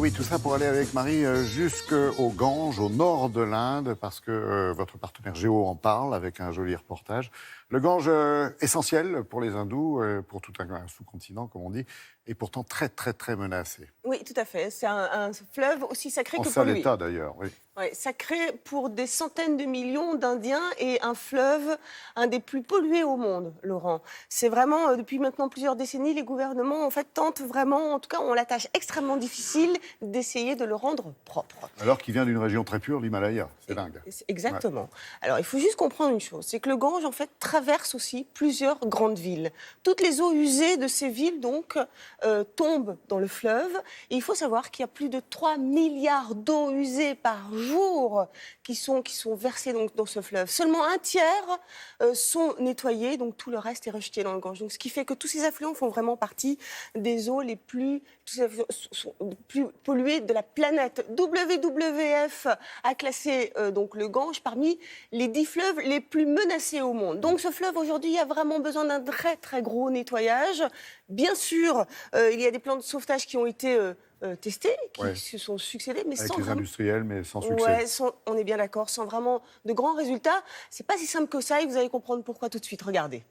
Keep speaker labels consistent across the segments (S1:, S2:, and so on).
S1: Oui, tout ça pour aller avec Marie jusqu'au Gange, au nord de l'Inde, parce que votre partenaire Géo en parle avec un joli reportage. Le Gange, essentiel pour les hindous, pour tout un sous-continent, comme on dit, et pourtant très, très, très menacé.
S2: Oui, tout à fait. C'est un fleuve aussi sacré
S1: En
S2: que
S1: sale
S2: pollué.
S1: état, d'ailleurs, oui.
S2: Ouais, sacré pour des centaines de millions d'Indiens et un fleuve, un des plus pollués au monde, Laurent. C'est vraiment, depuis maintenant plusieurs décennies, les gouvernements, en fait, tentent vraiment, en tout cas, ont la tâche extrêmement difficile d'essayer de le rendre propre.
S1: Alors qu'il vient d'une région très pure, l'Himalaya. C'est dingue.
S2: Exactement. Ouais. Alors, il faut juste comprendre une chose, c'est que le Gange, en fait, traverse aussi plusieurs grandes villes. Toutes les eaux usées de ces villes, donc, tombent dans le fleuve. Et il faut savoir qu'il y a plus de 3 milliards d'eau usée par jour qui sont versées donc, dans ce fleuve. Seulement un tiers sont nettoyés, donc tout le reste est rejeté dans le Gange. Donc, ce qui fait que tous ces affluents font vraiment partie des eaux les plus polluées de la planète. WWF a classé donc le Gange parmi les 10 fleuves les plus menacés au monde. Donc ce fleuve aujourd'hui a vraiment besoin d'un très très gros nettoyage. Bien sûr, il y a des plans de sauvetage qui ont été testés, qui se sont succédés, mais
S1: avec
S2: sans
S1: les industriels, mais sans succès.
S2: Ouais, on est bien d'accord, sans vraiment de grands résultats. C'est pas si simple que ça et vous allez comprendre pourquoi tout de suite. Regardez.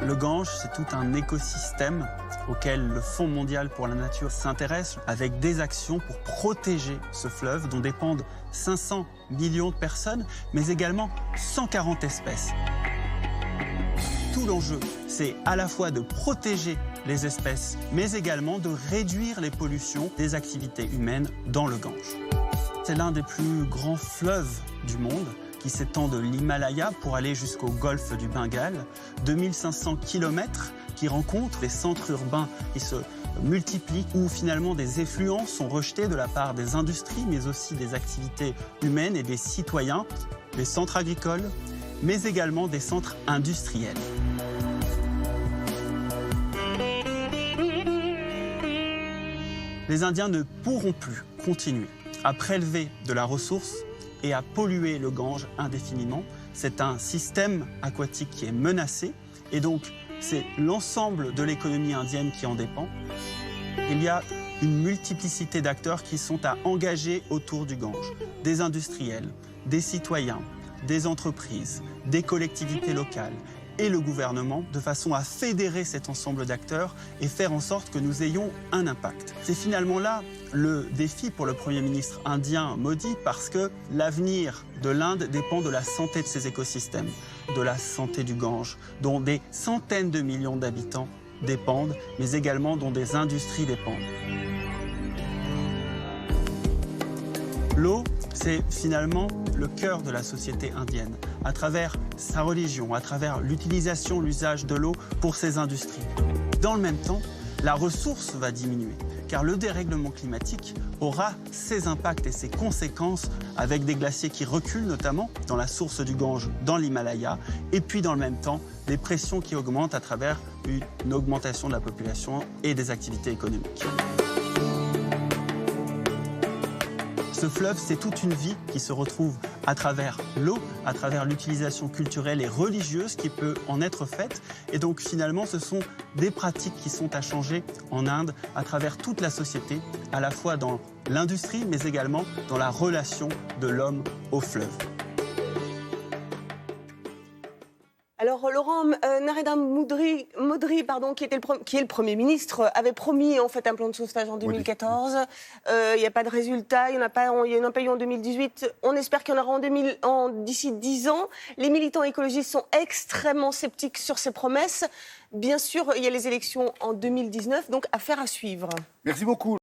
S3: Le Gange, c'est tout un écosystème auquel le Fonds mondial pour la nature s'intéresse avec des actions pour protéger ce fleuve dont dépendent 500 millions de personnes, mais également 140 espèces. Tout l'enjeu, c'est à la fois de protéger les espèces, mais également de réduire les pollutions des activités humaines dans le Gange. C'est l'un des plus grands fleuves du monde, qui s'étend de l'Himalaya pour aller jusqu'au golfe du Bengale. 2500 kilomètres qui rencontrent des centres urbains qui se multiplient, où finalement des effluents sont rejetés de la part des industries, mais aussi des activités humaines et des citoyens, des centres agricoles, mais également des centres industriels. Les Indiens ne pourront plus continuer à prélever de la ressource et à polluer le Gange indéfiniment. C'est un système aquatique qui est menacé et donc c'est l'ensemble de l'économie indienne qui en dépend. Il y a une multiplicité d'acteurs qui sont à engager autour du Gange. Des industriels, des citoyens, des entreprises, des collectivités locales et le gouvernement, de façon à fédérer cet ensemble d'acteurs et faire en sorte que nous ayons un impact. C'est finalement là le défi pour le Premier ministre indien Modi, parce que l'avenir de l'Inde dépend de la santé de ces écosystèmes, de la santé du Gange, dont des centaines de millions d'habitants dépendent, mais également dont des industries dépendent. L'eau, c'est finalement le cœur de la société indienne, à travers sa religion, à travers l'utilisation, l'usage de l'eau pour ses industries. Dans le même temps, la ressource va diminuer, car le dérèglement climatique aura ses impacts et ses conséquences avec des glaciers qui reculent, notamment dans la source du Gange, dans l'Himalaya, et puis dans le même temps, des pressions qui augmentent à travers une augmentation de la population et des activités économiques. Ce fleuve, c'est toute une vie qui se retrouve à travers l'eau, à travers l'utilisation culturelle et religieuse qui peut en être faite. Et donc finalement, ce sont des pratiques qui sont à changer en Inde à travers toute la société, à la fois dans l'industrie, mais également dans la relation de l'homme au fleuve.
S2: Alors Laurent, Narendra Modi, qui est le Premier ministre, avait promis en fait un plan de sauvetage en 2014. Il n'y a pas de résultat, il n'y en a pas eu en 2018. On espère qu'il y en aura d'ici 10 ans. Les militants écologistes sont extrêmement sceptiques sur ces promesses. Bien sûr, il y a les élections en 2019, donc affaire à suivre.
S1: Merci beaucoup.